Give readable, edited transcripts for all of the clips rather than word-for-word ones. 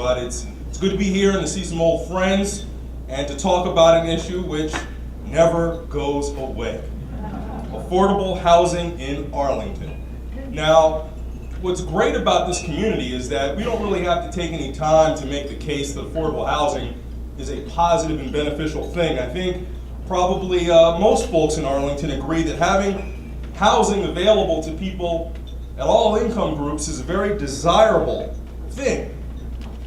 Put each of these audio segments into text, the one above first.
but it's good to be here and to see some old friends and to talk about an issue which never goes away. Affordable housing in Arlington. Now, what's great about this community is that we don't really have to take any time to make the case that affordable housing is a positive and beneficial thing. I think probably most folks in Arlington agree that having housing available to people at all income groups is a very desirable thing.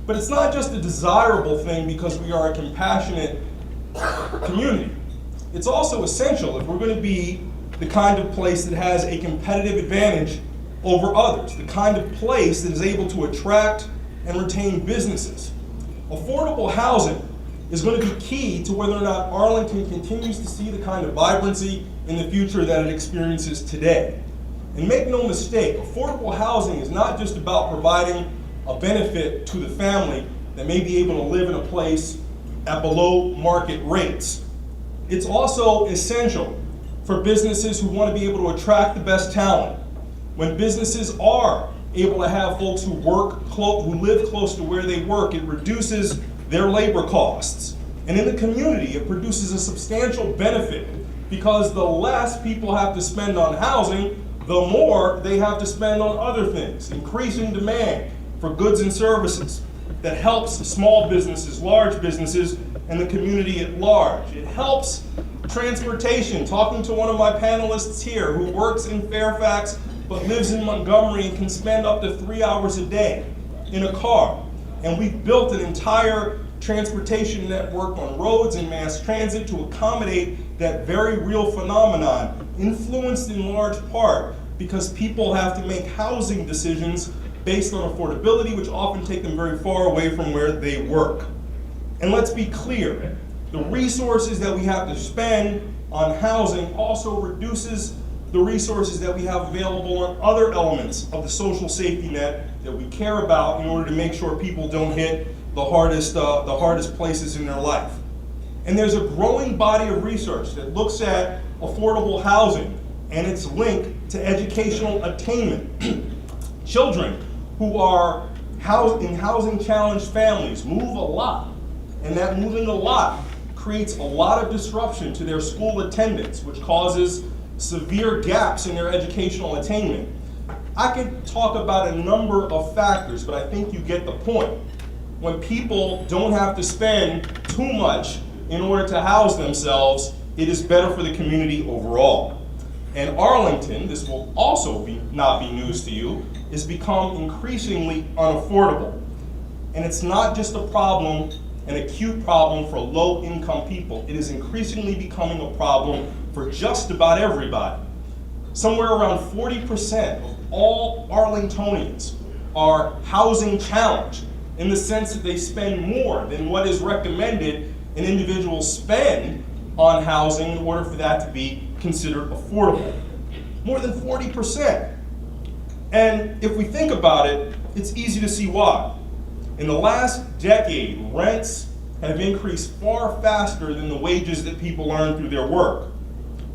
But it's not just a desirable thing because we are a compassionate community. It's also essential if we're going to be the kind of place that has a competitive advantage over others, the kind of place that is able to attract and retain businesses. Affordable housing is going to be key to whether or not Arlington continues to see the kind of vibrancy in the future that it experiences today. And make no mistake, affordable housing is not just about providing a benefit to the family that may be able to live in a place at below market rates. It's also essential for businesses who want to be able to attract the best talent. When businesses are able to have folks who live close to where they work, it reduces their labor costs. And in the community, it produces a substantial benefit because the less people have to spend on housing, the more they have to spend on other things, increasing demand for goods and services that helps small businesses, large businesses, and the community at large. It helps transportation. Talking to one of my panelists here who works in Fairfax but lives in Montgomery and can spend up to 3 hours a day in a car. And we've built an entire transportation network on roads and mass transit to accommodate that very real phenomenon, influenced in large part because people have to make housing decisions based on affordability, which often take them very far away from where they work. And let's be clear, the resources that we have to spend on housing also reduces the resources that we have available on other elements of the social safety net that we care about in order to make sure people don't hit the hardest places in their life. And there's a growing body of research that looks at affordable housing and its link to educational attainment. Children who are housed in housing-challenged families move a lot, and that moving a lot creates a lot of disruption to their school attendance, which causes severe gaps in their educational attainment. I could talk about a number of factors, but I think you get the point. When people don't have to spend too much in order to house themselves, it is better for the community overall. And Arlington, this will also not be news to you, has become increasingly unaffordable. And it's not just a problem, an acute problem for low-income people. It is increasingly becoming a problem for just about everybody. Somewhere around 40% of all Arlingtonians are housing challenged in the sense that they spend more than what is recommended an individual spend on housing in order for that to be considered affordable. More than 40%. And if we think about it, it's easy to see why. In the last decade, rents have increased far faster than the wages that people earn through their work.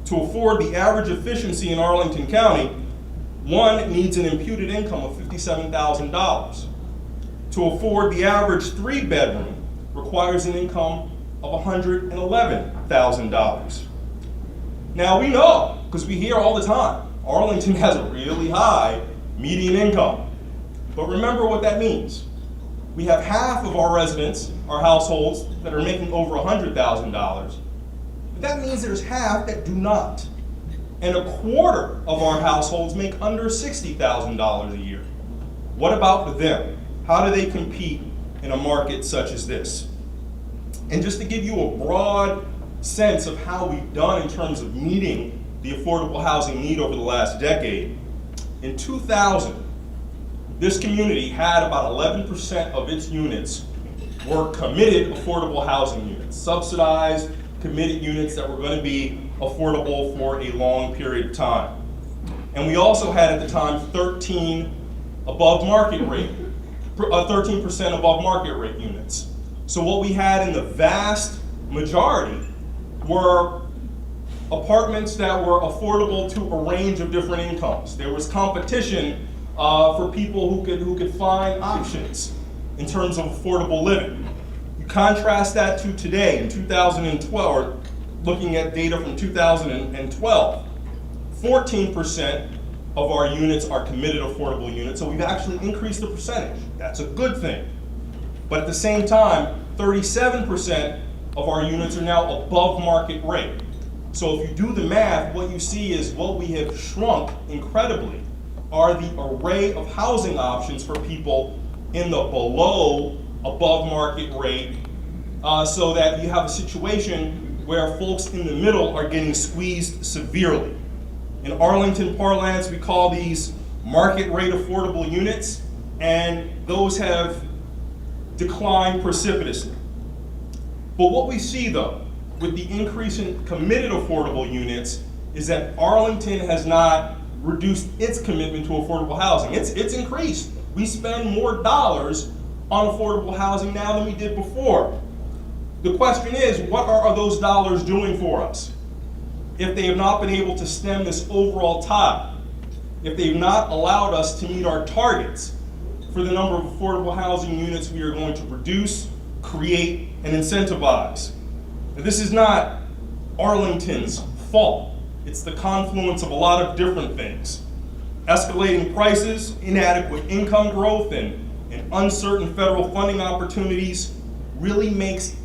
To afford the average efficiency in Arlington County, one needs an imputed income of $57,000. To afford the average 3-bedroom requires an income of $111,000. Now we know, because we hear all the time, Arlington has a really high median income. But remember what that means. We have half of our residents, our households, that are making over $100,000. But that means there's half that do not. And a quarter of our households make under $60,000 a year. What about them? How do they compete in a market such as this? And just to give you a broad sense of how we've done in terms of meeting the affordable housing need over the last decade, in 2000, this community had about 11% of its units were committed affordable housing units, subsidized, committed units that were going to be affordable for a long period of time. And we also had at the time 13% above market rate units. So what we had in the vast majority were apartments that were affordable to a range of different incomes. There was competition for people who could find options in terms of affordable living. You contrast that to today in 2012, or looking at data from 2012, 14% of our units are committed affordable units, so we've actually increased the percentage. That's a good thing. But at the same time, 37% of our units are now above market rate. So if you do the math, what you see is what we have shrunk incredibly are the array of housing options for people in the below above market rate, so that you have a situation where folks in the middle are getting squeezed severely. In Arlington parlance, we call these market rate affordable units, and those have declined precipitously. But what we see though, with the increase in committed affordable units, is that Arlington has not reduced its commitment to affordable housing. It's increased. We spend more dollars on affordable housing now than we did before. The question is, what are those dollars doing for us? If they have not been able to stem this overall tide, if they've not allowed us to meet our targets for the number of affordable housing units we are going to produce, create, and incentivize. Now, this is not Arlington's fault. It's the confluence of a lot of different things. Escalating prices, inadequate income growth, and uncertain federal funding opportunities really makes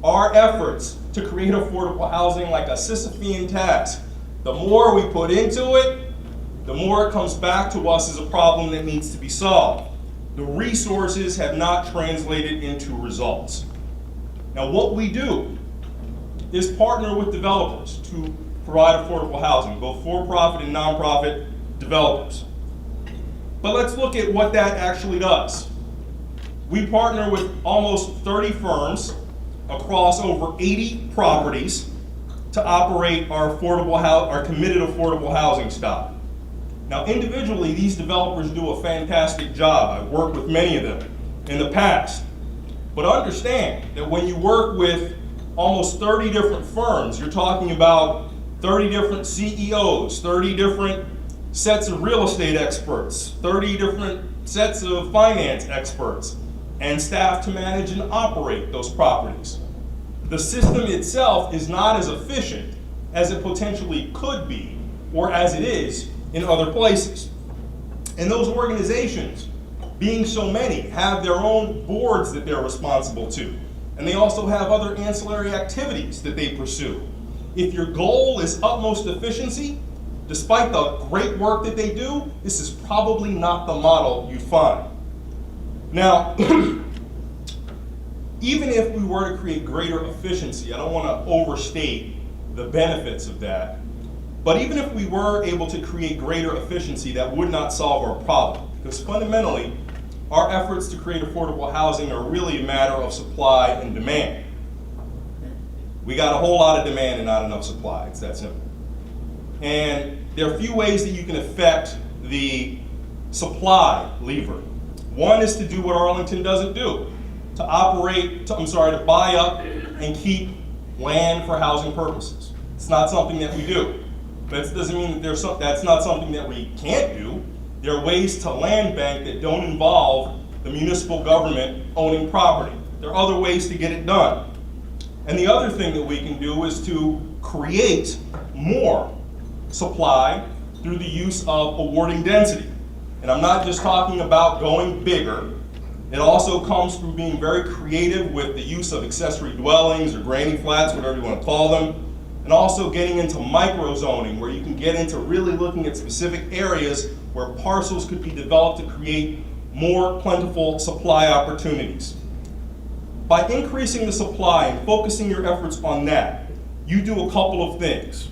our efforts to create affordable housing like a Sisyphean task. The more we put into it, the more it comes back to us as a problem that needs to be solved. The resources have not translated into results. Now, what we do is partner with developers to provide affordable housing, both for-profit and nonprofit developers. But let's look at what that actually does. We partner with almost 30 firms across over 80 properties to operate our committed affordable housing stock. Now, individually, these developers do a fantastic job. I've worked with many of them in the past. But understand that when you work with almost 30 different firms, you're talking about 30 different CEOs, 30 different sets of real estate experts, 30 different sets of finance experts, and staff to manage and operate those properties. The system itself is not as efficient as it potentially could be, or as it is in other places. And those organizations, being so many, have their own boards that they're responsible to. And they also have other ancillary activities that they pursue. If your goal is utmost efficiency, despite the great work that they do, this is probably not the model you'd find. Now, even if we were to create greater efficiency, I don't want to overstate the benefits of that, but even if we were able to create greater efficiency, that would not solve our problem, because fundamentally, our efforts to create affordable housing are really a matter of supply and demand. We got a whole lot of demand and not enough supply. It's that simple. And there are a few ways that you can affect the supply lever. One is to do what Arlington doesn't do, to buy up and keep land for housing purposes. It's not something that we do. But it doesn't mean that that's not something that we can't do. There are ways to land bank that don't involve the municipal government owning property. There are other ways to get it done. And the other thing that we can do is to create more supply through the use of awarding density. And I'm not just talking about going bigger. It also comes through being very creative with the use of accessory dwellings or granny flats, whatever you want to call them, and also getting into micro-zoning, where you can get into really looking at specific areas where parcels could be developed to create more plentiful supply opportunities. By increasing the supply and focusing your efforts on that, you do a couple of things.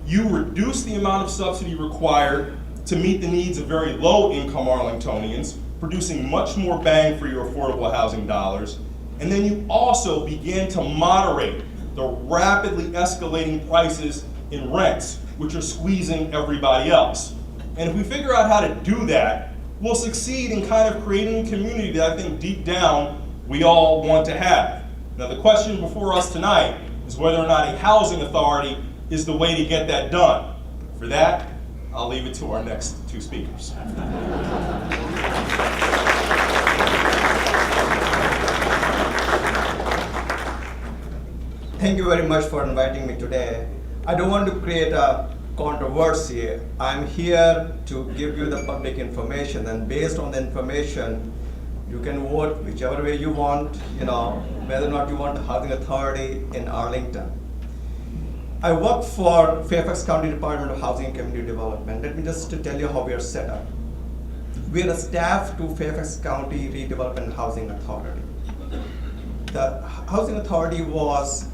You reduce the amount of subsidy required to meet the needs of very low-income Arlingtonians, producing much more bang for your affordable housing dollars, and then you also begin to moderate the rapidly escalating prices in rents, which are squeezing everybody else. And if we figure out how to do that, we'll succeed in kind of creating a community that I think deep down we all want to have. Now, the question before us tonight is whether or not a housing authority is the way to get that done. For that, I'll leave it to our next two speakers. Thank you very much for inviting me today. I don't want to create a controversy. I'm here to give you the public information, and based on the information, you can vote whichever way you want, whether or not you want a housing authority in Arlington. I work for Fairfax County Department of Housing and Community Development. Let me just tell you how we are set up. We are a staff to Fairfax County Redevelopment Housing Authority. The Housing Authority was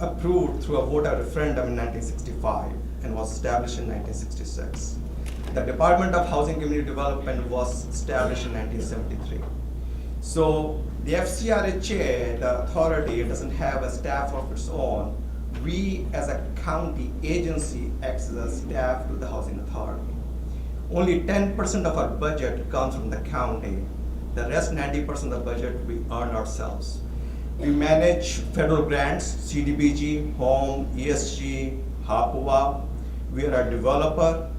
approved through a voter referendum in 1965 and was established in 1966. The Department of Housing and Community Development was established in 1973. So the FCRHA, the authority, doesn't have a staff of its own. We, as a county agency, act as a staff to the Housing Authority. Only 10% of our budget comes from the county. The rest, 90% of the budget, we earn ourselves. We manage federal grants, CDBG, Home, ESG, HAPUA. We are a developer.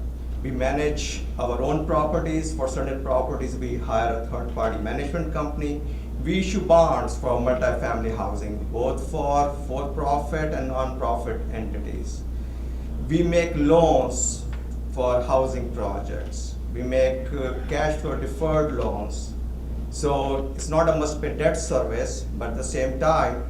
We manage our own properties. For certain properties, we hire a third-party management company. We issue bonds for multifamily housing, both for for-profit and non-profit entities. We make loans for housing projects. We make cash flow deferred loans. So it's not a must-pay debt service, but at the same time,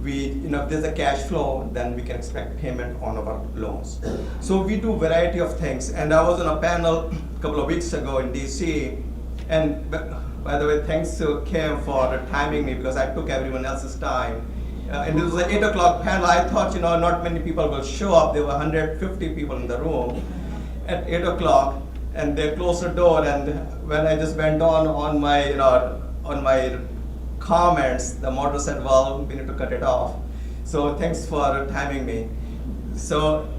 if there's a cash flow, then we can expect payment on our loans. So we do a variety of things. And I was on a panel a couple of weeks ago in DC, and by the way, thanks to Kim for timing me because I took everyone else's time. And it was an 8 o'clock panel. I thought, not many people will show up. There were 150 people in the room at 8 o'clock, and they closed the door. And when I just went on my comments, the moderator said, well, we need to cut it off. So thanks for timing me. So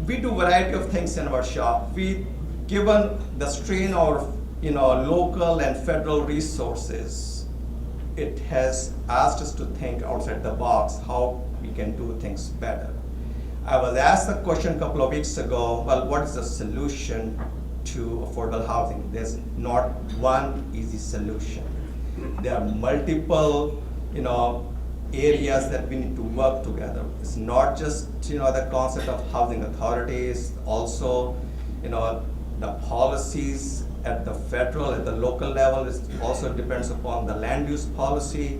we do a variety of things in our shop. Given the strain of local and federal resources, it has asked us to think outside the box how we can do things better. I was asked the question a couple of weeks ago, well, what is the solution to affordable housing? There's not one easy solution. There are multiple, areas that we need to work together. It's not just, the concept of housing authorities, also, the policies at the federal, at the local level. It also depends upon the land use policy,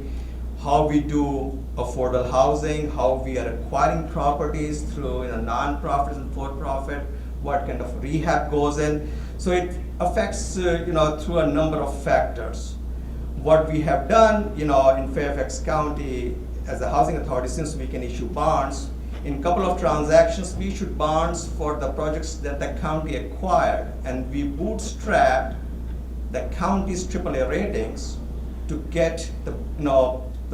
how we do affordable housing, how we are acquiring properties through non-profit and for-profit, what kind of rehab goes in. So it affects, through a number of factors. What we have done, in Fairfax County as a housing authority, since we can issue bonds, in a couple of transactions, we issued bonds for the projects that the county acquired, and we bootstrapped the county's AAA ratings to get the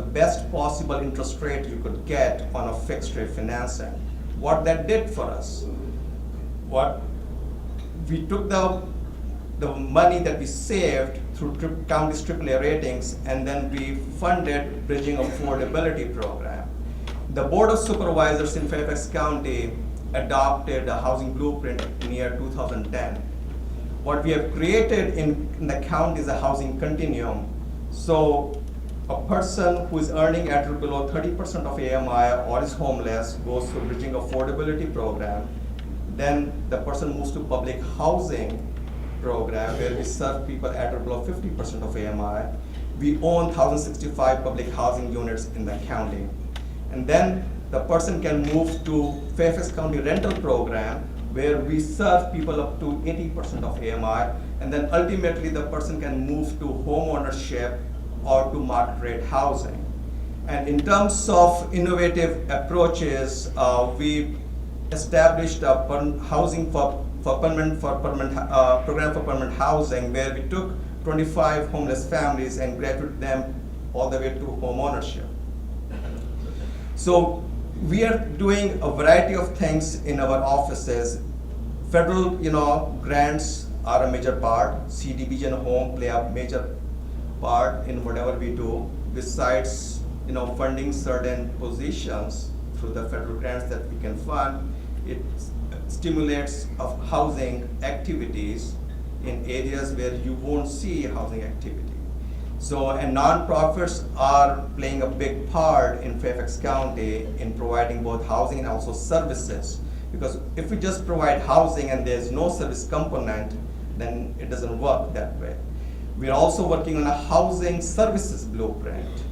best possible interest rate you could get on a fixed rate financing. What that did for us, we took the money that we saved through county's AAA ratings, and then we funded Bridging Affordability Program. The Board of Supervisors in Fairfax County adopted a housing blueprint in year 2010. What we have created in the county is a housing continuum. So a person who is earning at or below 30% of AMI or is homeless goes through Bridging Affordability Program. Then the person moves to public housing program where we serve people at or below 50% of AMI. We own 1,065 public housing units in the county. And then the person can move to Fairfax County Rental Program where we serve people up to 80% of AMI. And then ultimately the person can move to home ownership or to market rate housing. And in terms of innovative approaches, we established a housing program for permanent housing where we took 25 homeless families and graduated them all the way to home ownership. So we are doing a variety of things in our offices. Federal, grants are a major part. CDBG and home play a major part in whatever we do. Besides, funding certain positions through the federal grants that we can fund, it stimulates of housing activities in areas where you won't see housing activity. So, and nonprofits are playing a big part in Fairfax County in providing both housing and also services. Because if we just provide housing and there's no service component, then it doesn't work that way. We're also working on a housing services blueprint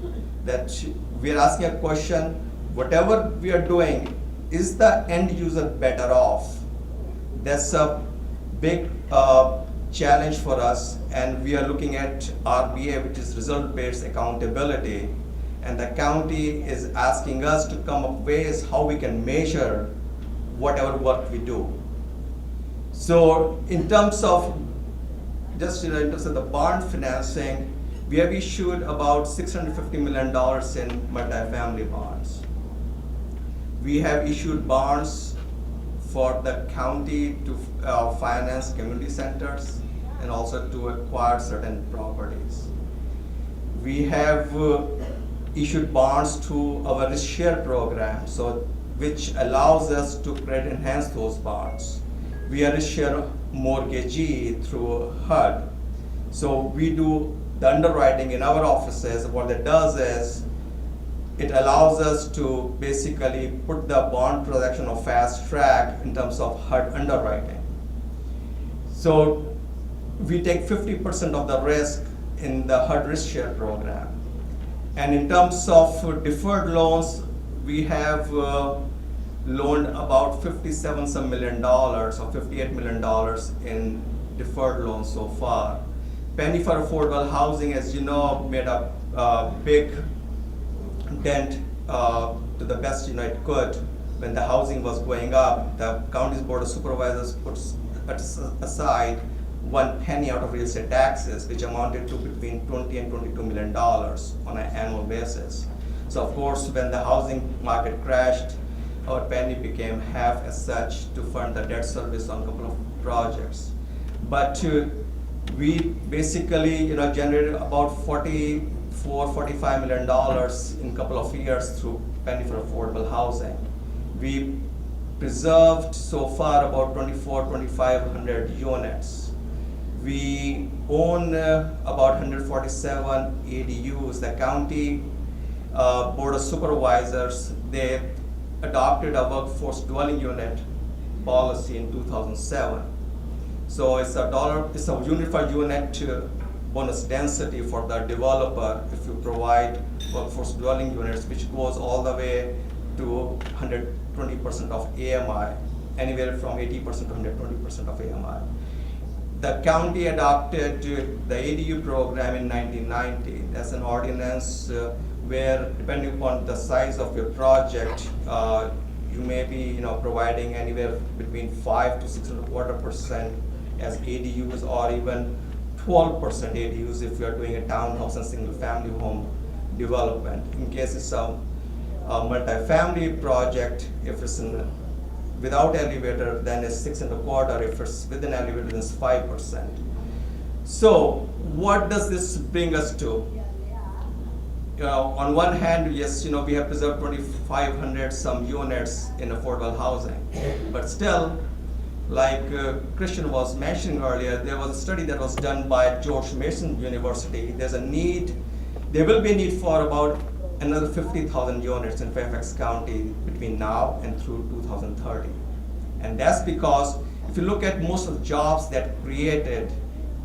that we're asking a question, whatever we are doing, is the end user better off? That's a big challenge for us, and we are looking at RBA, which is result-based accountability, and the county is asking us to come up ways how we can measure whatever work we do. So in terms of just in terms of the bond financing, we have issued about $650 million in multifamily bonds. We have issued bonds for the county to finance community centers and also to acquire certain properties. We have issued bonds to our risk share program, which allows us to credit enhance those bonds. We are risk share mortgagee through HUD. So we do the underwriting in our offices. What that does is it allows us to basically put the bond transaction on fast track in terms of HUD underwriting. So we take 50% of the risk in the HUD risk share program. And in terms of deferred loans, we have loaned about $57 million or $58 million in deferred loans so far. Penny for Affordable Housing, as you know, made a big dent to the best it could when the housing was going up. The county's board of supervisors put aside 1 penny out of real estate taxes, which amounted to between $20 and $22 million on an annual basis. So of course, when the housing market crashed, our penny became half as such to fund the debt service on a couple of projects. But we basically generated about $45 million in a couple of years through Penny for Affordable Housing. We preserved so far about 2,500 units. We own about 147 ADUs. The county board of supervisors, they adopted a workforce dwelling unit policy in 2007. So it's a unit for unit bonus density for the developer if you provide workforce dwelling units, which goes all the way to 120% of AMI, anywhere from 80% to 120% of AMI. The county adopted the ADU program in 1990. That's an ordinance where, depending upon the size of your project, you may be providing anywhere between 5 to 6.25% as ADUs, or even 12% ADUs if you are doing a townhouse and single-family home development. In case it's a multi-family project, if it's without elevator, then it's 6.25%. If it's with an elevator, then it's 5%. So what does this bring us to? On one hand, yes, we have preserved 2,500 some units in affordable housing, but still, like Christian was mentioning earlier, there was a study that was done by George Mason University. There will be a need for about another 50,000 units in Fairfax County between now and through 2030. And that's because if you look at most of the jobs that created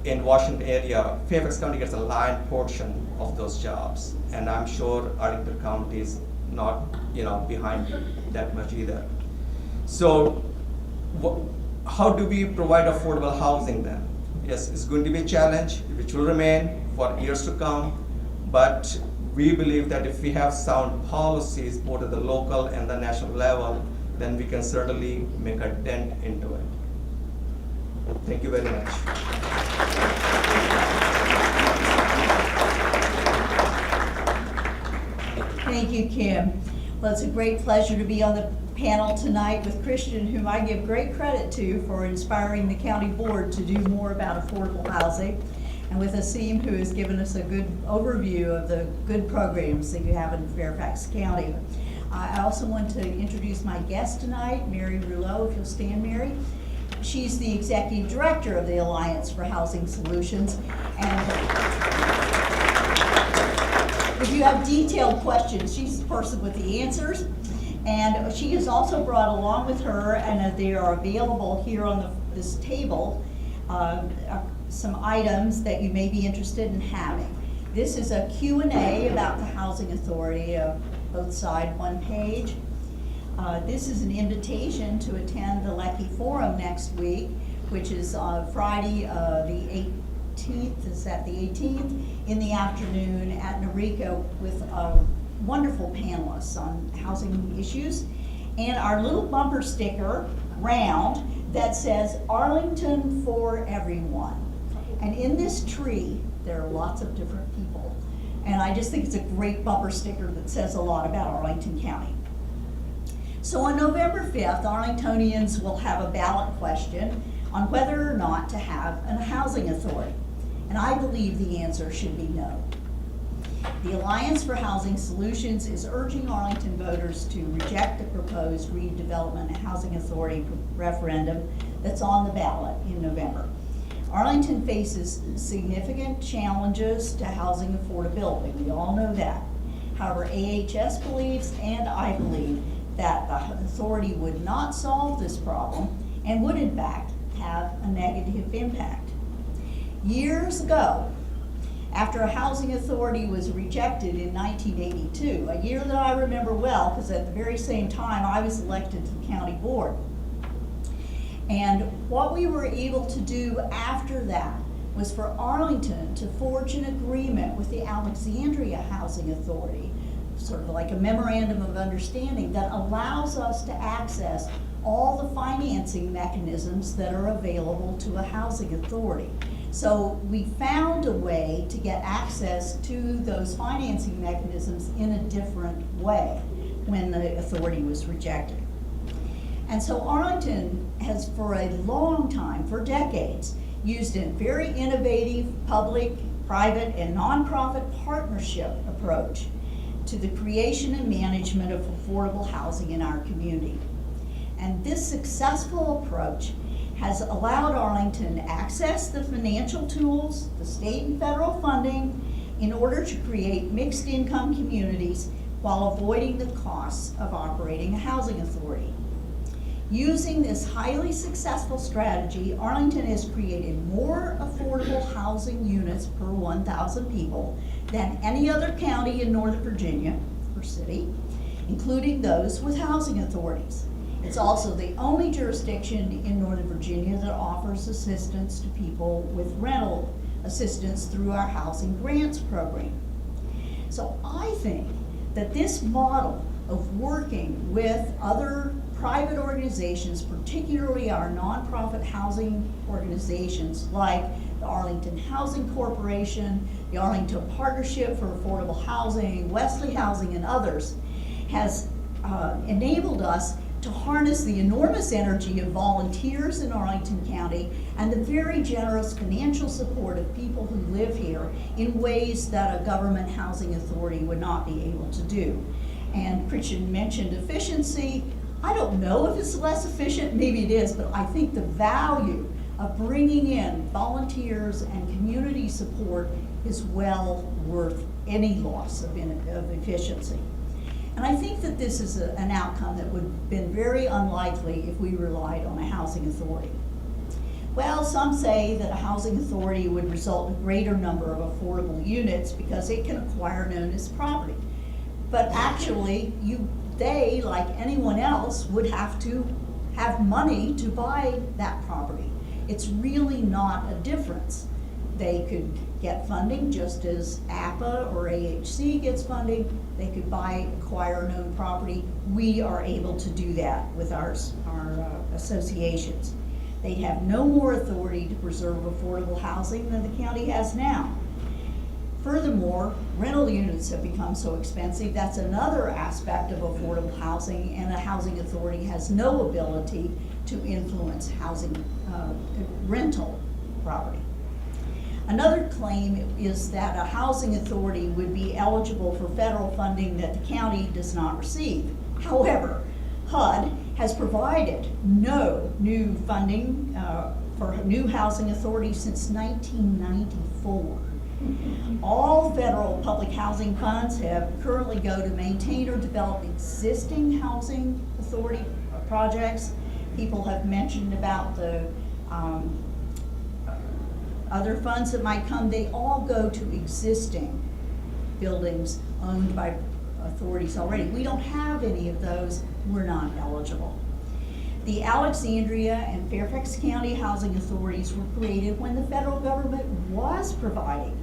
in Washington area, Fairfax County gets a lion portion of those jobs. And I'm sure Arlington County is not behind that much either. So how do we provide affordable housing then? Yes, it's going to be a challenge, which will remain for years to come, but we believe that if we have sound policies, both at the local and the national level, then we can certainly make a dent into it. Thank you very much. Thank you, Kim. Well, it's a great pleasure to be on the panel tonight with Christian, whom I give great credit to for inspiring the county board to do more about affordable housing, and with Asim, who has given us a good overview of the good programs that you have in Fairfax County. I also want to introduce my guest tonight, Mary Rouleau, if you'll stand, Mary. She's the Executive Director of the Alliance for Housing Solutions. And If you have detailed questions, she's the person with the answers. And she has also brought along with her, and they are available here on this table, some items that you may be interested in having. This is a Q&A about the Housing Authority, both sides, one page. This is an invitation to attend the Lecky Forum next week, which is Friday the 18th, is that the 18th, in the afternoon at Noriko with wonderful panelists on housing issues. And our little bumper sticker, round, that says Arlington for everyone. And in this tree, there are lots of different people. And I just think it's a great bumper sticker that says a lot about Arlington County. So on November 5th, Arlingtonians will have a ballot question on whether or not to have a housing authority. And I believe the answer should be no. The Alliance for Housing Solutions is urging Arlington voters to reject the proposed redevelopment housing authority referendum that's on the ballot in November. Arlington faces significant challenges to housing affordability. We all know that. However, AHS believes, and I believe, that the authority would not solve this problem and would in fact have a negative impact. Years ago, after a housing authority was rejected in 1982, a year that I remember well because at the very same time I was elected to the county board. And what we were able to do after that was for Arlington to forge an agreement with the Alexandria Housing Authority, sort of like a memorandum of understanding that allows us to access all the financing mechanisms that are available to a housing authority. So we found a way to get access to those financing mechanisms in a different way when the authority was rejected. And so Arlington has for a long time, for decades, used a very innovative public, private, and nonprofit partnership approach to the creation and management of affordable housing in our community. And this successful approach has allowed Arlington to access the financial tools, the state and federal funding, in order to create mixed income communities while avoiding the costs of operating a housing authority. Using this highly successful strategy, Arlington has created more affordable housing units per 1,000 people than any other county in Northern Virginia, or city, including those with housing authorities. It's also the only jurisdiction in Northern Virginia that offers assistance to people with rental assistance through our housing grants program. So I think that this model of working with other private organizations, particularly our nonprofit housing organizations like the Arlington Housing Corporation, the Arlington Partnership for Affordable Housing, Wesley Housing, and others, has enabled us to harness the enormous energy of volunteers in Arlington County and the very generous financial support of people who live here in ways that a government housing authority would not be able to do. And Christian mentioned efficiency. I don't know if it's less efficient, maybe it is, but I think the value of bringing in volunteers and community support is well worth any loss of efficiency. And I think that this is an outcome that would have been very unlikely if we relied on a housing authority. Well, some say that a housing authority would result in a greater number of affordable units because it can acquire known as property. But actually, they, like anyone else, would have to have money to buy that property. It's really not a difference. They could get funding just as APA or AHC gets funding. They could acquire known property. We are able to do that with our associations. They have no more authority to preserve affordable housing than the county has now. Furthermore, rental units have become so expensive. That's another aspect of affordable housing, and a housing authority has no ability to influence housing rental property. Another claim is that a housing authority would be eligible for federal funding that the county does not receive. However, HUD has provided no new funding for new housing authorities since 1994. All federal public housing funds have currently go to maintain or develop existing housing authority projects. People have mentioned about the other funds that might come. They all go to existing buildings owned by authorities already. We don't have any of those. We're not eligible. The Alexandria and Fairfax County housing authorities were created when the federal government was providing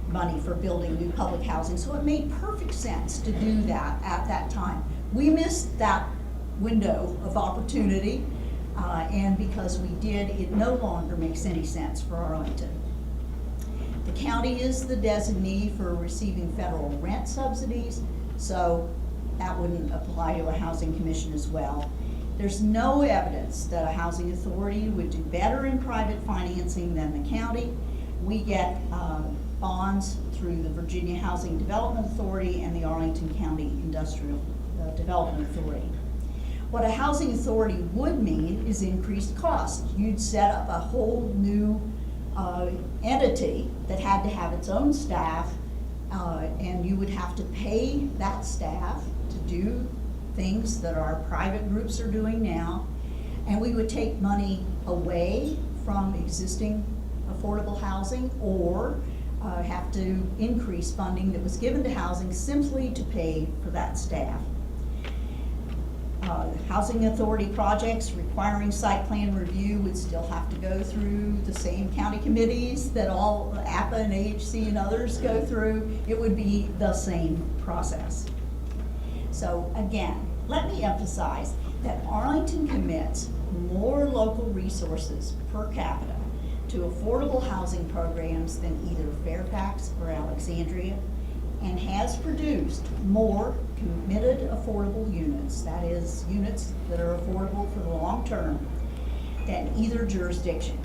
money for building new public housing, so it made perfect sense to do that at that time. We missed that window of opportunity, and because we did, it no longer makes any sense for Arlington. The county is the designee for receiving federal rent subsidies, so that wouldn't apply to a housing commission as well. There's no evidence that a housing authority would do better in private financing than the county. We get bonds through the Virginia Housing Development Authority and the Arlington County Industrial Development Authority. What a housing authority would mean is increased cost. You'd set up a whole new entity that had to have its own staff, and you would have to pay that staff to do things that our private groups are doing now, and we would take money away from existing affordable housing or have to increase funding that was given to housing simply to pay for that staff. Housing authority projects requiring site plan review would still have to go through the same county committees that all APA and AHC and others go through. It would be the same process. So again, let me emphasize that Arlington commits more local resources per capita to affordable housing programs than either Fairfax or Alexandria, and has produced more committed affordable units, that is, units that are affordable for the long term, than either jurisdiction.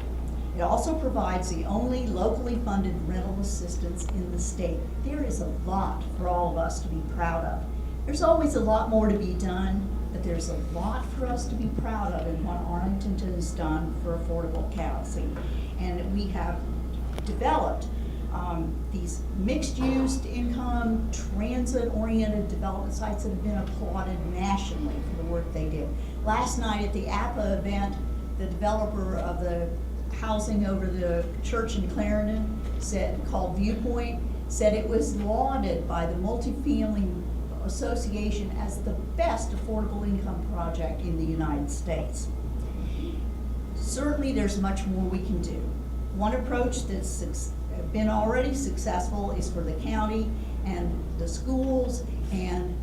It also provides the only locally funded rental assistance in the state. There is a lot for all of us to be proud of. There's always a lot more to be done, but there's a lot for us to be proud of in what Arlington has done for affordable housing. And we have developed these mixed-use income, transit-oriented development sites that have been applauded nationally for the work they did. Last night at the APA event, the developer of the housing over the church in Clarendon called Viewpoint, said it was lauded by the Multifamily Association as the best affordable income project in the United States. Certainly there's much more we can do. One approach that's been already successful is for the county and the schools and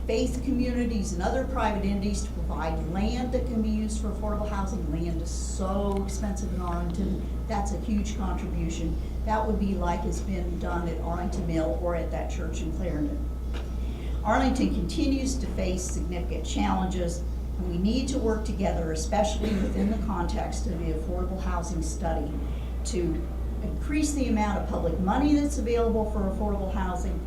faith communities and other private entities to provide land that can be used for affordable housing. Land is so expensive in Arlington. That's a huge contribution. That would be like it's been done at Arlington Mill or at that church in Clarendon. Arlington continues to face significant challenges, and we need to work together, especially within the context of the affordable housing study, to increase the amount of public money that's available for affordable housing,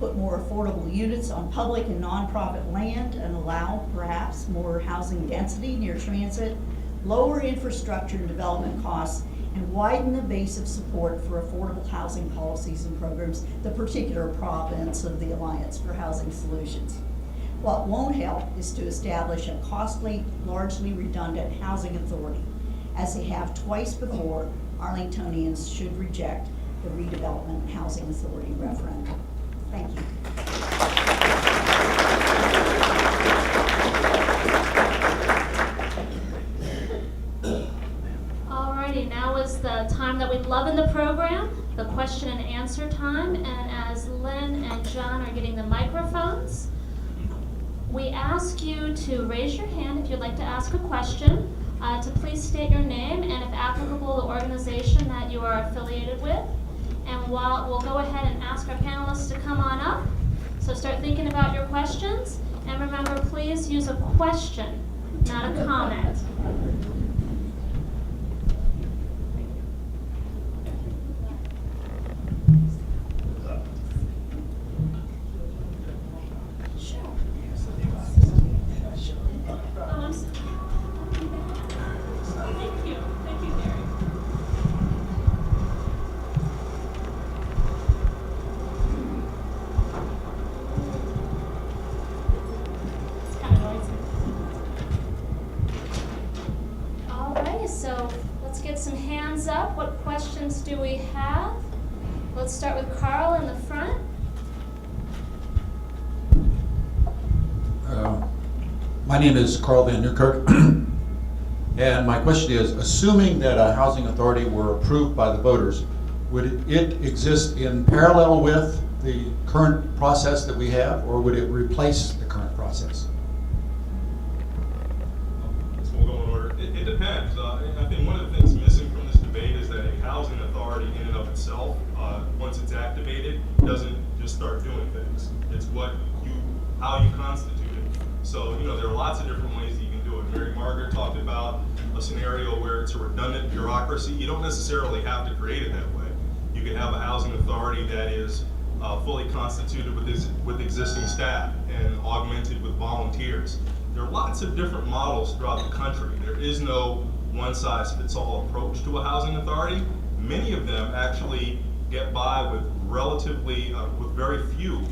put more affordable units on public and nonprofit land and allow perhaps more housing density near transit, lower infrastructure and development costs, and widen the base of support for affordable housing policies and programs, the particular province of the Alliance for Housing Solutions. What won't help is to establish a costly, largely redundant housing authority. As they have twice before, Arlingtonians should reject the redevelopment housing authority referendum. Thank you. Alrighty, now is the time that we love in the program, the question and answer time. And as Lynn and John are getting the microphones, we ask you to raise your hand if you'd like to ask a question, to please state your name and, if applicable, the organization that you are affiliated with. And we'll go ahead and ask our panelists to come on up. So start thinking about your questions. And remember, please use a question, not a comment. get some hands up. What questions do we have? Let's start with Carl in the front. My name is Carl Van Newkirk, and my question is, assuming that a housing authority were approved by the voters, would it exist in parallel with the current process that we have, or would it replace the current process? This will go in order. It depends. I think one of the things missing from this debate is that a housing authority in and of itself, once it's activated, doesn't just start doing things. It's how you constitute it. So, there are lots of different ways that you can do it. Mary Margaret talked about a scenario where it's a redundant bureaucracy. You don't necessarily have to create it that way. You can have a housing authority that is fully constituted with existing staff and augmented with volunteers. There are lots of different models throughout the country. There is no one-size-fits-all approach to a housing authority. Many of them actually get by with with very few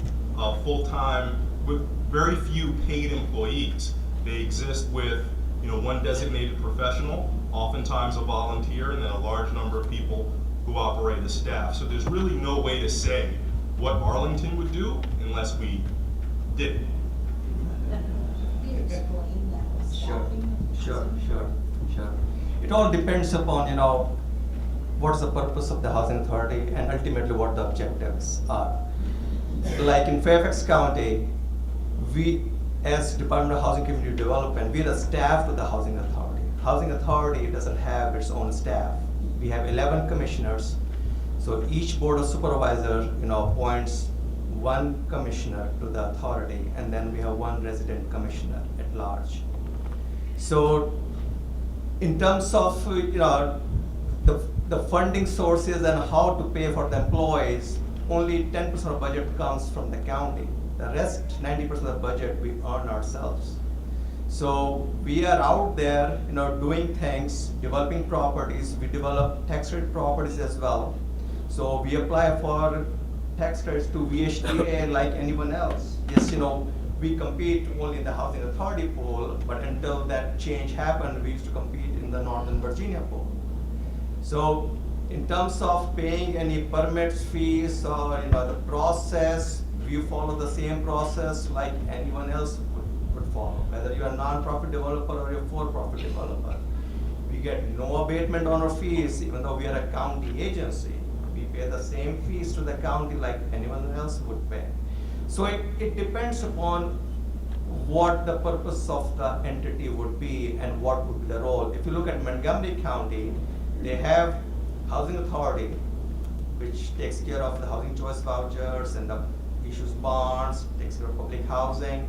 full-time, with very few paid employees. They exist with one designated professional, oftentimes a volunteer, and then a large number of people who operate as staff. So there's really no way to say what Arlington would do unless we did it. Sure. It all depends upon, what's the purpose of the housing authority and ultimately what the objectives are. Like in Fairfax County, we, as Department of Housing Community Development, we are the staff to the housing authority. Housing authority doesn't have its own staff. We have 11 commissioners. So each board of supervisors, appoints one commissioner to the authority, and then we have one resident commissioner at large. So in terms of the funding sources and how to pay for the employees, only 10% of budget comes from the county. The rest, 90% of the budget, we earn ourselves. So we are out there, doing things, developing properties. We develop tax credit properties as well. So we apply for tax credits to VHDA like anyone else. Yes, we compete only in the housing authority pool, but until that change happened, we used to compete in the Northern Virginia pool. So in terms of paying any permits fees or the process, we follow the same process like anyone else would follow, whether you're a non-profit developer or you're a for-profit developer. We get no abatement on our fees, even though we are a county agency. We pay the same fees to the county like anyone else would pay. So it depends upon what the purpose of the entity would be and what would be the role. If you look at Montgomery County, they have housing authority, which takes care of the housing choice vouchers and issues bonds, takes care of public housing.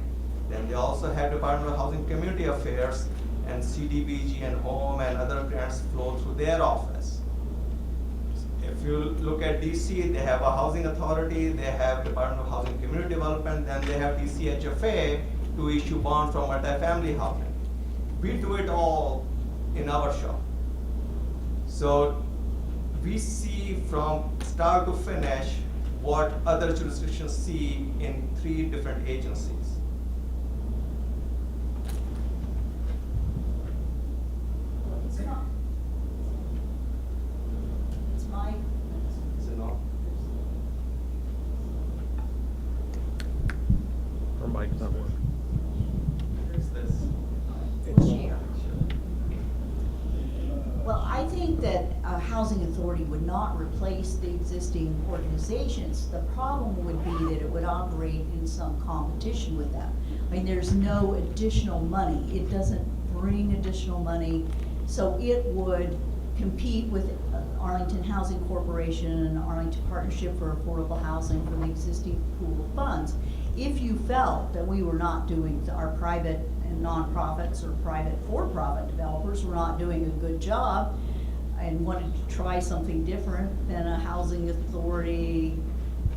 Then they also have Department of Housing Community Affairs, and CDBG and home and other grants flow through their office. If you look at DC, they have a housing authority, they have Department of Housing Community Development, then they have DC HFA to issue bonds from multifamily housing. We do it all in our shop. So we see from start to finish what other jurisdictions see in 3 different agencies. Is it not? Her mic's not working. Here's this. Share. Well, I think that a housing authority would not replace the existing organizations. The problem would be that it would operate in some competition with them. I mean, there's no additional money. It doesn't bring additional money. So it would compete with Arlington Housing Corporation and Arlington Partnership for Affordable Housing for the existing pool of funds. If you felt that we were not doing, our private and nonprofits or private for-profit developers were not doing a good job and wanted to try something different, then a housing authority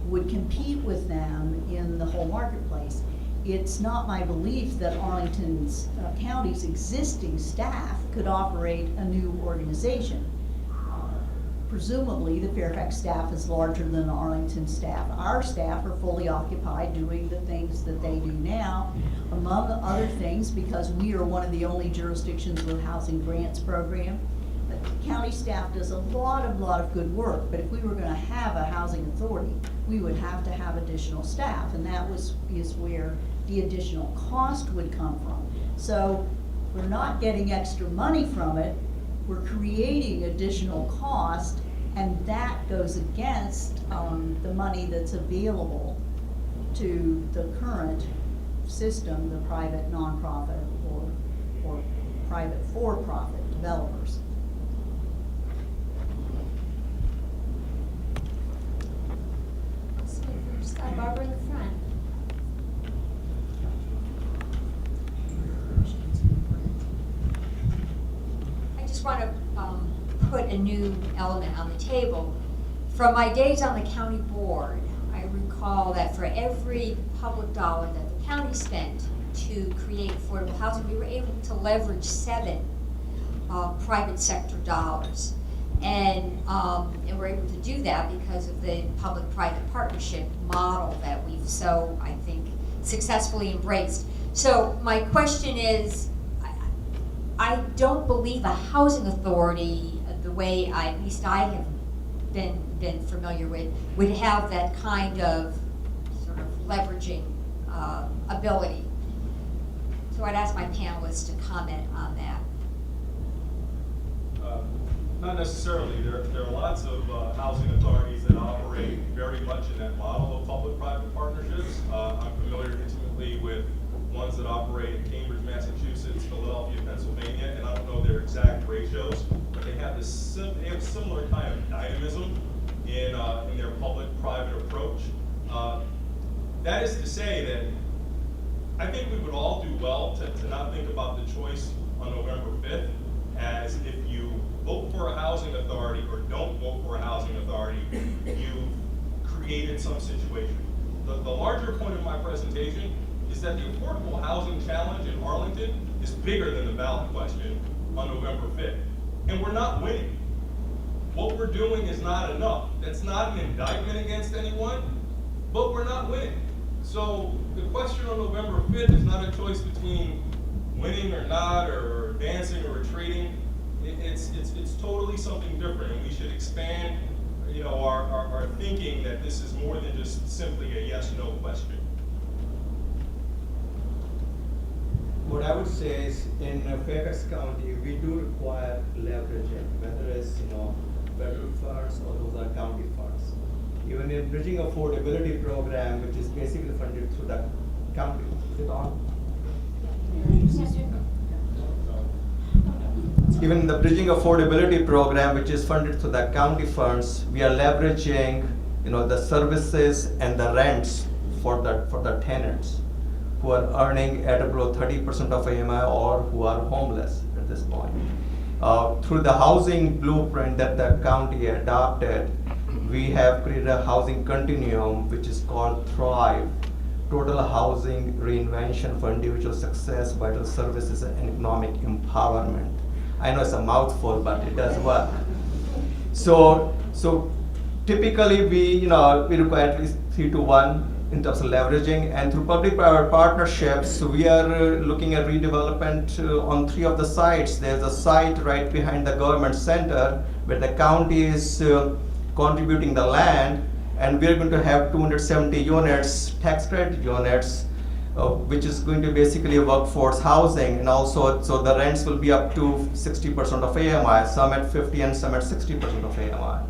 would compete with them in the whole marketplace. It's not my belief that Arlington's County's existing staff could operate a new organization. Presumably, the Fairfax staff is larger than the Arlington staff. Our staff are fully occupied doing the things that they do now, among other things, because we are one of the only jurisdictions with a housing grants program. But county staff does a lot of good work, but if we were gonna have a housing authority, we would have to have additional staff, and that is where the additional cost would come from. So we're not getting extra money from it, we're creating additional cost, and that goes against the money that's available to the current system, the private nonprofit or private for-profit developers. Let's go first. Barbara in the front. I just want to put a new element on the table. From my days on the county board, I recall that for every public dollar that the county spent to create affordable housing, we were able to leverage 7 private sector dollars. And we're able to do that because of the public-private partnership model that we've so, I think, successfully embraced. So my question is, I don't believe a housing authority, the way at least I have been familiar with, would have that kind of sort of leveraging ability. So I'd ask my panelists to comment on that. Not necessarily. There are lots of housing authorities that operate very much in that model of public-private partnerships. I'm familiar intimately with ones that operate in Cambridge, Massachusetts, Philadelphia, Pennsylvania, and I don't know their exact ratios, but they have similar kind of dynamism in their public-private approach. That is to say that I think we would all do well to not think about the choice on November 5th as if you vote for a housing authority or don't vote for a housing authority, you've created some situation. The larger point of my presentation is that the affordable housing challenge in Arlington is bigger than the ballot question on November 5th. And we're not winning. What we're doing is not enough. That's not an indictment against anyone, but we're not winning. So the question on November 5th is not a choice between winning or not, or advancing or retreating. It's totally something different, and we should expand, our thinking that this is more than just simply a yes/no question. What I would say is in Fairfax County, we do require leveraging, whether it's federal funds or those are county funds. Even in bridging affordability program, which is basically funded through the county. Is it on? Even the bridging affordability program, which is funded through the county funds, we are leveraging, the services and the rents for the tenants who are earning at about 30% of AMI or who are homeless at this point. Through the housing blueprint that the county adopted, we have created a housing continuum, which is called Thrive, Total Housing Reinvention for Individual Success, Vital Services, and Economic Empowerment. I know it's a mouthful, but it does work. So typically we require at least 3 to 1 in terms of leveraging, and through public-private partnerships, we are looking at redevelopment on 3 of the sites. There's a site right behind the government center where the county is contributing the land, and we're going to have 270 units, tax credit units, which is going to basically workforce housing, and also so the rents will be up to 60% of AMI, some at 50 and some at 60% of AMI.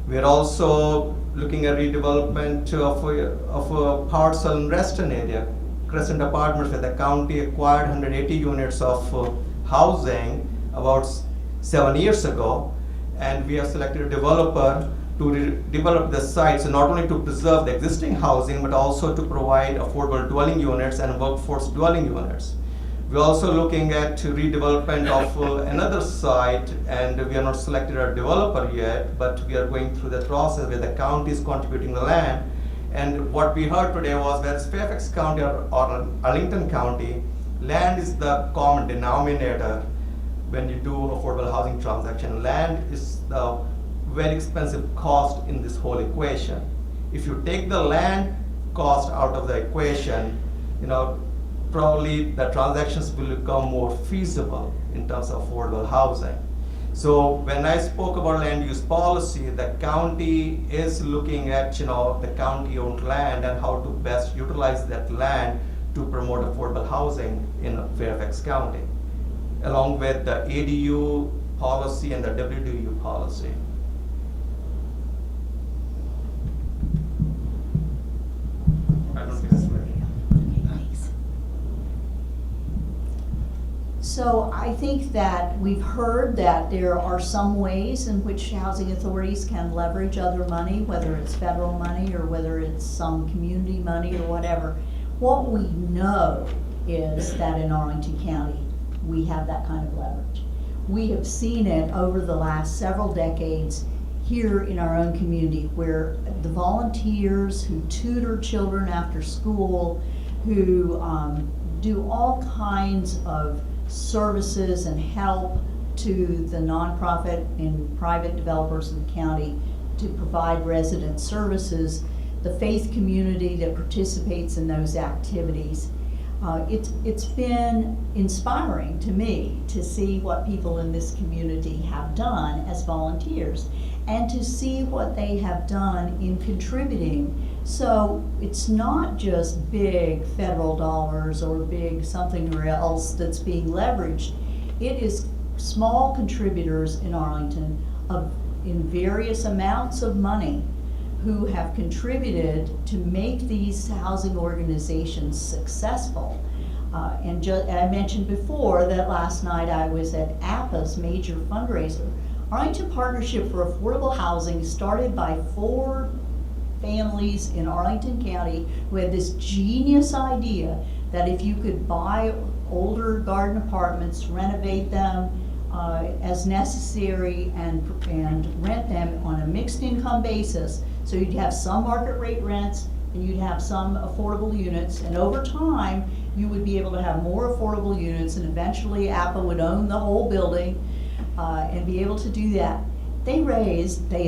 We are also looking at redevelopment of a parcel in Reston area, Crescent Apartments, where the county acquired 180 units of housing about 7 years ago, and we have selected a developer to develop the site, so not only to preserve the existing housing, but also to provide affordable dwelling units and workforce dwelling units. We're also looking at redevelopment of another site, and we have not selected a developer yet, but we are going through the process where the county is contributing the land. And what we heard today was whether it's Fairfax County or Arlington County, land is the common denominator when you do affordable housing transaction. Land is the very expensive cost in this whole equation. If you take the land cost out of the equation, probably the transactions will become more feasible in terms of affordable housing. So when I spoke about land use policy, the county is looking at, the county-owned land and how to best utilize that land to promote affordable housing in Fairfax County, along with the ADU policy and the WDU policy. I don't think it's clear. So I think that we've heard that there are some ways in which housing authorities can leverage other money, whether it's federal money or whether it's some community money or whatever. What we know is that in Arlington County, we have that kind of leverage. We have seen it over the last several decades here in our own community, where the volunteers who tutor children after school, who do all kinds of services and help to the nonprofit and private developers in the county to provide resident services, the faith community that participates in those activities. It's been inspiring to me to see what people in this community have done as volunteers and to see what they have done in contributing. So it's not just big federal dollars or big something or else that's being leveraged. It is small contributors in Arlington in various amounts of money who have contributed to make these housing organizations successful. And I mentioned before that last night I was at APA's major fundraiser. Arlington Partnership for Affordable Housing, started by 4 families in Arlington County who had this genius idea that if you could buy older garden apartments, renovate them as necessary, and rent them on a mixed income basis, so you'd have some market rate rents and you'd have some affordable units, and over time you would be able to have more affordable units, and eventually APA would own the whole building and be able to do that. They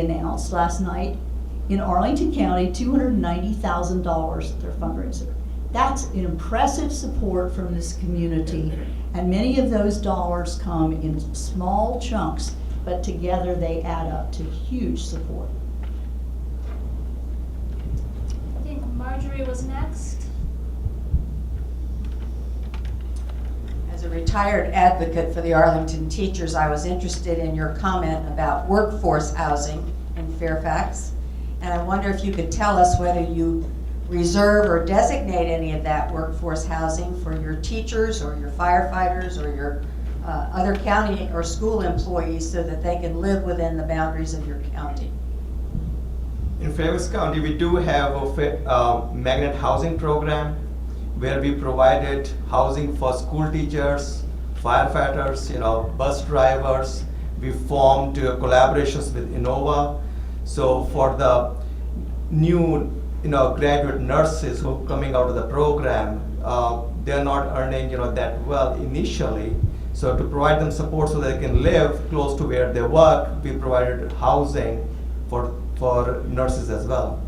announced last night in Arlington County $290,000 at their fundraiser. That's an impressive support from this community, and many of those dollars come in small chunks, but together they add up to huge support. I think Marjorie was next. As a retired advocate for the Arlington teachers, I was interested in your comment about workforce housing in Fairfax. And I wonder if you could tell us whether you reserve or designate any of that workforce housing for your teachers or your firefighters or your other county or school employees so that they can live within the boundaries of your county. In Fairfax County, we do have a magnet housing program where we provided housing for school teachers, firefighters, bus drivers. We formed collaborations with Innova. So for the new, graduate nurses who are coming out of the program, they're not earning, that well initially. So to provide them support so they can live close to where they work, we provided housing for nurses as well.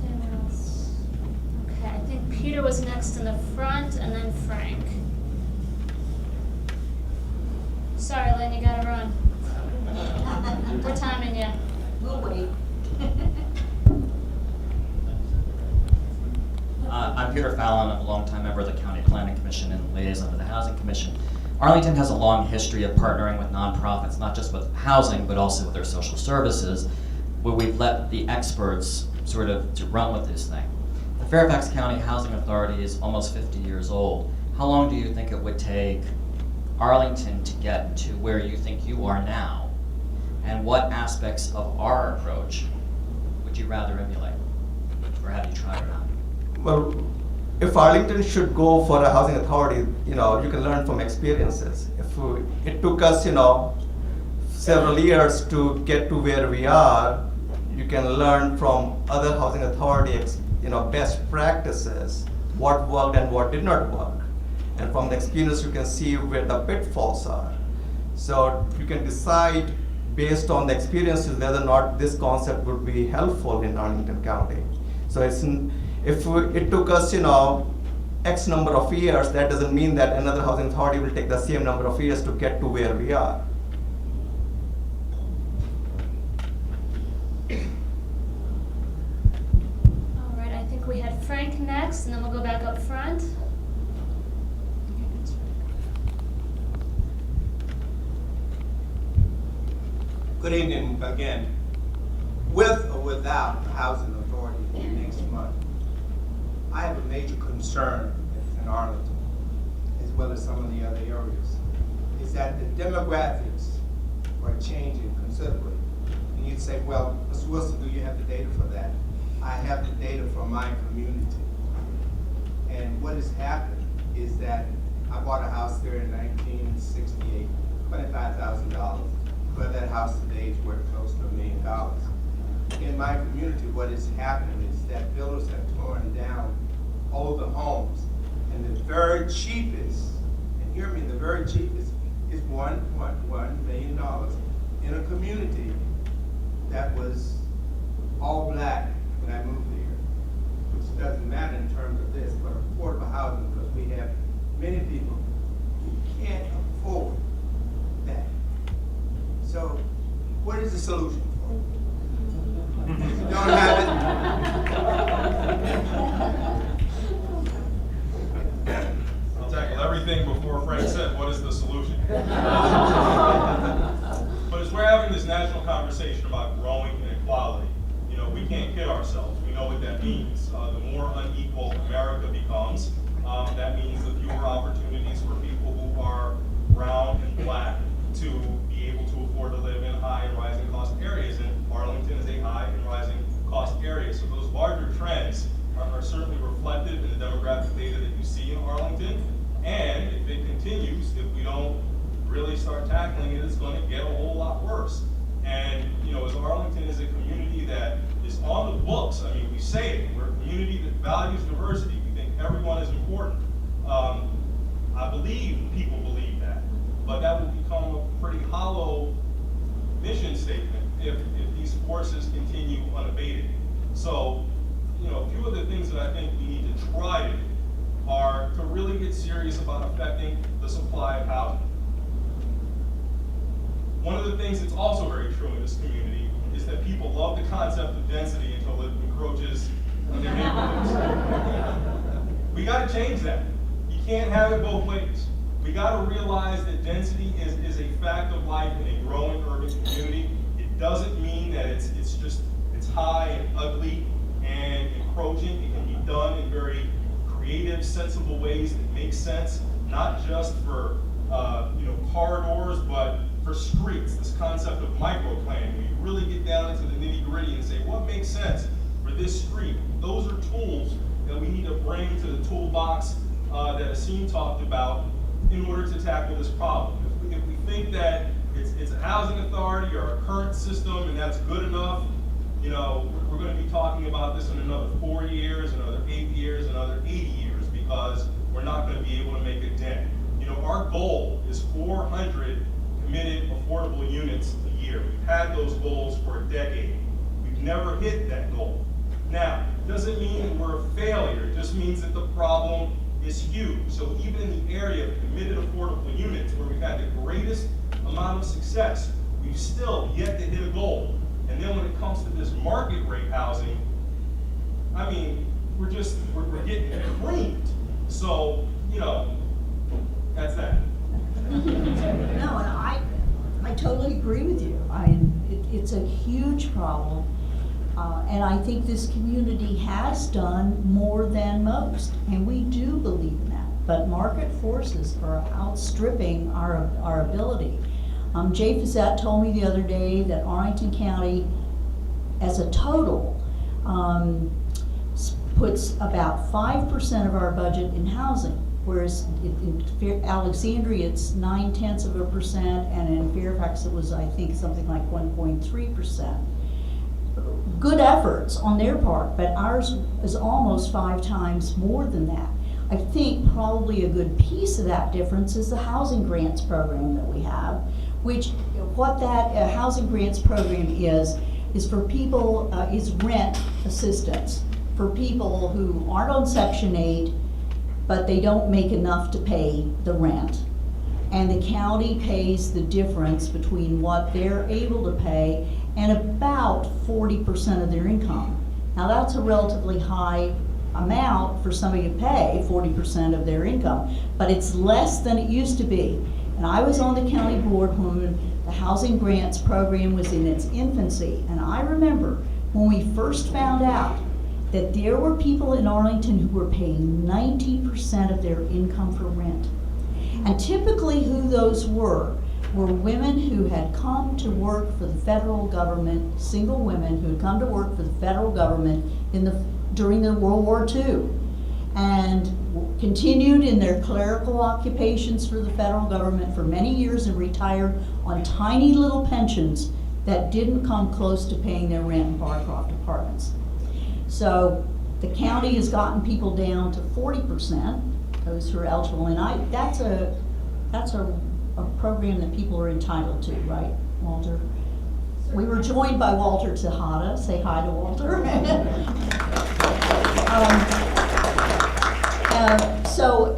Anyone else? Okay, I think Peter was next in the front, and then Frank. Sorry, Lynn, you gotta run. We're timing you. We'll wait. I'm Peter Fallon. I'm a longtime member of the County Planning Commission and liaison to the Housing Commission. Arlington has a long history of partnering with nonprofits, not just with housing, but also with their social services, where we've let the experts sort of to run with this thing. The Fairfax County Housing Authority is almost 50 years old. How long do you think it would take Arlington to get to where you think you are now? And what aspects of our approach would you rather emulate? Or have you tried it out? Well, if Arlington should go for a housing authority, you can learn from experiences. It took us, several years to get to where we are, you can learn from other housing authorities, best practices, what worked and what did not work. And from the experience, you can see where the pitfalls are. So you can decide based on the experiences whether or not this concept would be helpful in Arlington County. So it took us, X number of years, that doesn't mean that another housing authority will take the same number of years to get to where we are. All right, I think we had Frank next, and then we'll go back up front. Good evening again. With or without the housing authority next month, I have a major concern in Arlington, as well as some of the other areas, is that the demographics are changing considerably. And you'd say, well, Mr. Wilson, do you have the data for that? I have the data from my community. And what has happened is that I bought a house there in 1968, $25,000. But that house today is worth close to $1 million. In my community, what is happening is that builders have torn down older homes, and the very cheapest, and hear me, the very cheapest is $1.1 million in a community that was all black when I moved there, which doesn't matter in terms of this, but affordable housing, because we have many people who can't afford that. So, what is the solution for it? If you don't have it. I'll tackle everything before Frank said, what is the solution? But as we're having this national conversation about growing inequality, you know, we can't kid ourselves. We know what that means. The more unequal America becomes, that means the fewer opportunities for people who are brown and black to be able to afford to live in high and rising cost areas, and Arlington is a high and rising cost area. So those larger trends are certainly reflected in the demographic data that you see in Arlington, and if it continues, if we don't really start tackling it, it's going to get a whole lot worse. And you know, as Arlington is a community that is on the books, I mean, we say it, we're a community that values diversity, we think everyone is important. I believe people believe that. But that will become a pretty hollow mission statement if these forces continue unabated. So, you know, a few of the things that I think we need to try to do are to really get serious about affecting the supply of housing. One of the things that's also very true in this community is that people love the concept of density until it encroaches on their neighborhoods. We gotta change that. You can't have it both ways. We got to realize that density is a fact of life in a growing urban community. It doesn't mean that it's high and ugly and encroaching. It can be done in very creative, sensible ways that make sense, not just for corridors, but for streets. This concept of microplanning, where you really get down into the nitty-gritty and say, what makes sense for this street? Those are tools that we need to bring to the toolbox that Asim talked about in order to tackle this problem. If we think that it's a housing authority or a current system and that's good enough, you know, we're going to be talking about this in another 4 years, another 8 years, another 80 years, because we're not going to be able to make a dent. You know, our goal is 400 committed affordable units a year. We've had those goals for a decade. We've never hit that goal. Now, it doesn't mean that we're a failure. It just means that the problem is huge. So even in the area of committed affordable units, where we've had the greatest amount of success, we've still yet to hit a goal. And then when it comes to this market rate housing, I mean, we're getting creamed. So, you know, that's that. No, and I totally agree with you. It's a huge problem. And I think this community has done more than most, and we do believe in that. But market forces are outstripping our ability. Jay Fazette told me the other day that Arlington County, as a total, puts about 5% of our budget in housing, whereas in Alexandria it's 0.9%, and in Fairfax it was, I think, something like 1.3%. Good efforts on their part, but ours is almost 5 times more than that. I think probably a good piece of that difference is the housing grants program that we have, which what that housing grants program is for people, is rent assistance for people who aren't on Section 8 but they don't make enough to pay the rent. And the county pays the difference between what they're able to pay and about 40% of their income. Now that's a relatively high amount for somebody to pay 40% of their income, but it's less than it used to be. And I was on the county board when the housing grants program was in its infancy, and I remember when we first found out that there were people in Arlington who were paying 90% of their income for rent. And typically who those were women who had come to work for the federal government, single women who had come to work for the federal government during the World War II, and continued in their clerical occupations for the federal government for many years and retired on tiny little pensions that didn't come close to paying their rent in Barcroft Apartments. So the county has gotten people down to 40%, those who are eligible, and that's a program that people are entitled to, right, Walter? We were joined by Walter Tejada. Say hi to Walter. So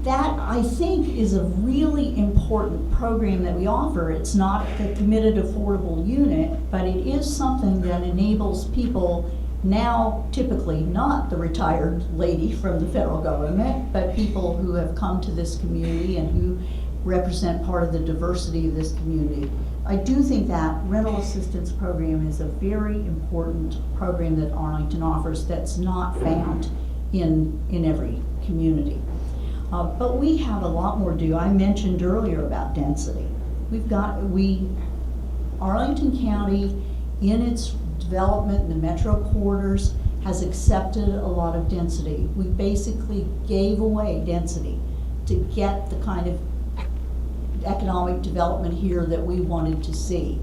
that, I think, is a really important program that we offer. It's not the committed affordable unit, but it is something that enables people now, typically not the retired lady from the federal government, but people who have come to this community and who represent part of the diversity of this community. I do think that rental assistance program is a very important program that Arlington offers that's not found in every community. But we have a lot more to do. I mentioned earlier about density. Arlington County, in its development in the metro corridors, has accepted a lot of density. We basically gave away density to get the kind of economic development here that we wanted to see.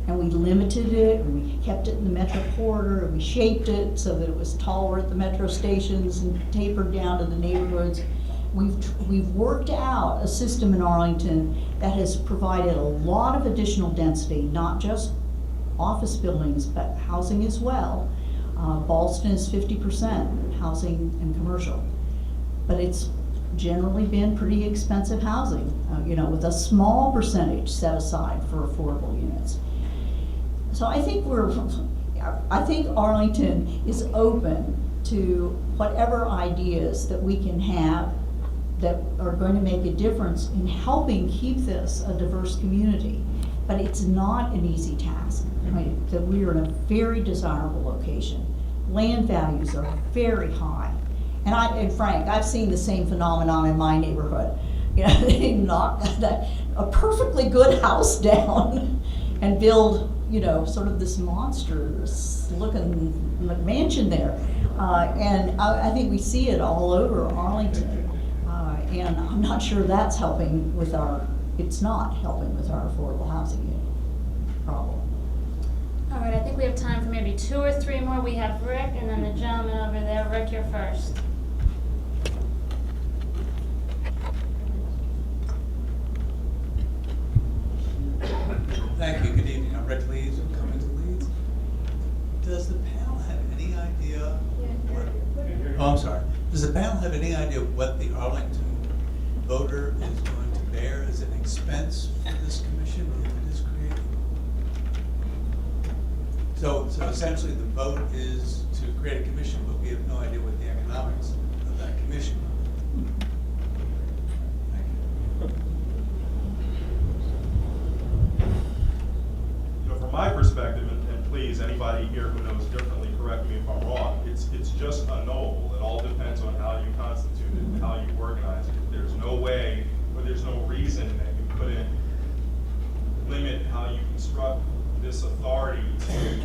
And we limited it, and we kept it in the metro corridor, and we shaped it so that it was taller at the metro stations and tapered down to the neighborhoods. We've worked out a system in Arlington that has provided a lot of additional density, not just office buildings, but housing as well. Ballston is 50% housing and commercial, but it's generally been pretty expensive housing, with a small percentage set aside for affordable units. So I think Arlington is open to whatever ideas that we can have that are going to make a difference in helping keep this a diverse community. But it's not an easy task, right? That we are in a very desirable location. Land values are very high. And Frank, I've seen the same phenomenon in my neighborhood. They knock a perfectly good house down and build, sort of this monstrous looking mansion there. And I think we see it all over Arlington. And I'm not sure that's helping with it's not helping with our affordable housing unit problem. All right, I think we have time for maybe 2 or 3 more. We have Rick and then the gentleman over there. Rick, you're first. Thank you. Good evening. I'm Rick Leeds from Cummings and Leeds. Does the panel have any idea Does the panel have any idea what the Arlington voter is going to bear as an expense for this commission if it is created? So essentially the vote is to create a commission, but we have no idea what the economics of that commission are. From my perspective, and please, anybody here who knows differently, correct me if I'm wrong, it's just unknowable. It all depends on how you constitute it and how you organize it. There's no way, or there's no reason that you couldn't limit how you construct this authority to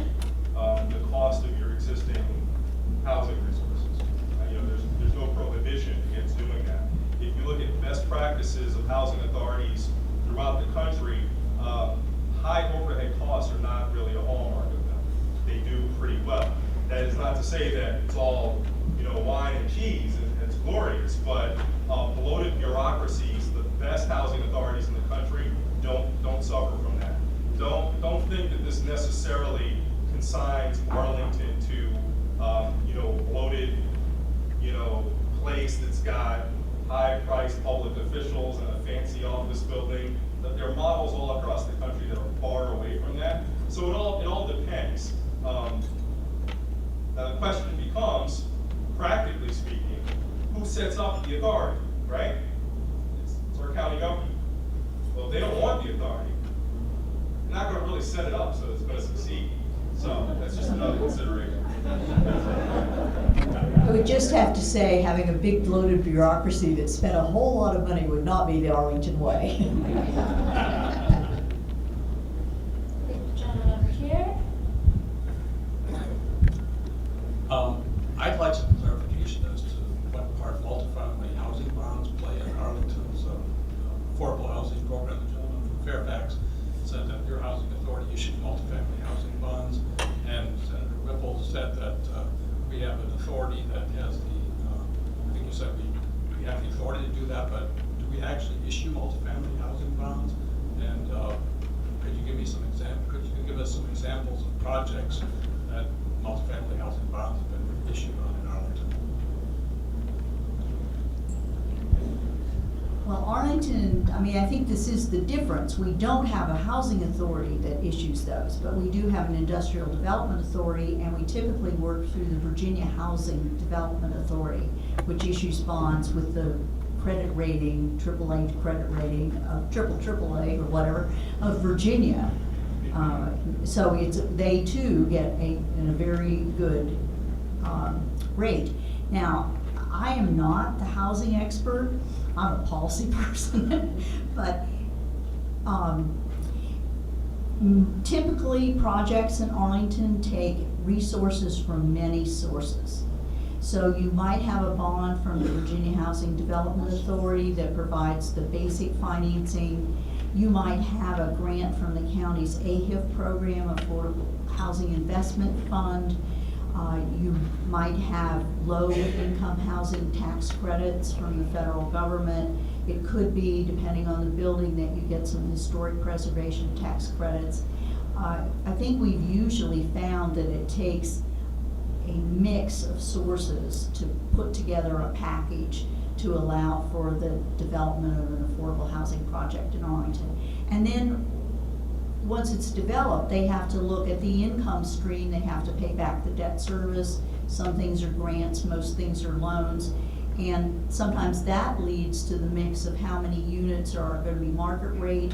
the cost of your existing housing resources. There's no prohibition against doing that. If you look at best practices of housing authorities throughout the country, high overhead costs are not really a hallmark of them. They do pretty well. That is not to say that it's all, wine and cheese and it's glorious, but bloated bureaucracies, the best housing authorities in the country don't suffer from that. Don't think that this necessarily consigns Arlington to bloated, place that's got building, that there are models all across the country that are far away from that. So it all depends. Now the question becomes, practically speaking, who sets up the authority, right? It's our county government. Well, if they don't want the authority, they're not going to really set it up so it's going to succeed. So that's just another consideration. I would just have to say, having a big bloated bureaucracy that spent a whole lot of money would not be the Arlington way. Gentleman over here. I'd like some clarification as to what part multifamily housing bonds play in Arlington's affordable housing program. The gentleman from Fairfax said that your housing authority issued multifamily housing bonds, and Senator Whipple said that we have an authority that has the, I think you said we have the authority to do that, but do we actually issue multifamily housing bonds? And could you give me some could you give us some examples of projects that multifamily housing bonds have been issued on in Arlington? Well, Arlington, I mean, I think this is the difference. We don't have a housing authority that issues those, but we do have an industrial development authority, and we typically work through the Virginia Housing Development Authority, which issues bonds with the credit rating, AAA credit rating, AAA or whatever, of Virginia. So they too get a very good rate. Now, I am not the housing expert. I'm a policy person, but typically projects in Arlington take resources from many sources. So you might have a bond from the Virginia Housing Development Authority that provides the basic financing. You might have a grant from the county's AHIF program, Affordable Housing Investment Fund. You might have low-income housing tax credits from the federal government. It could be, depending on the building, that you get some historic preservation tax credits. I think we've usually found that it takes a mix of sources to put together a package to allow for the development of an affordable housing project in Arlington. And then once it's developed, they have to look at the income stream, they have to pay back the debt service. Some things are grants, most things are loans. And sometimes that leads to the mix of how many units are going to be market rate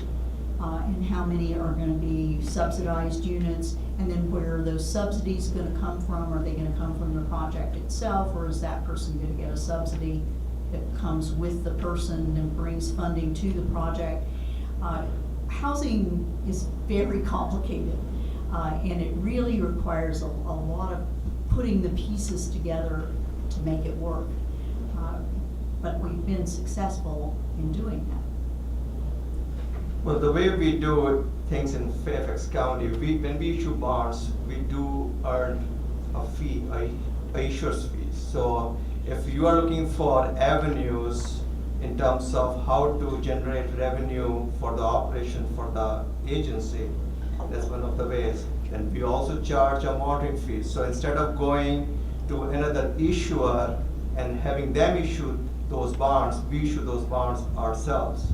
and how many are going to be subsidized units. And then where are those subsidies going to come from? Are they going to come from the project itself, or is that person going to get a subsidy that comes with the person and brings funding to the project? Housing is very complicated, and it really requires a lot of putting the pieces together to make it work. But we've been successful in doing that. Well, the way we do things in Fairfax County, when we issue bonds, we do earn a fee, a issuer's fee. So if you are looking for avenues in terms of how to generate revenue for the operation for the agency, that's one of the ways. And we also charge a monitoring fee. So instead of going to another issuer and having them issue those bonds, we issue those bonds ourselves.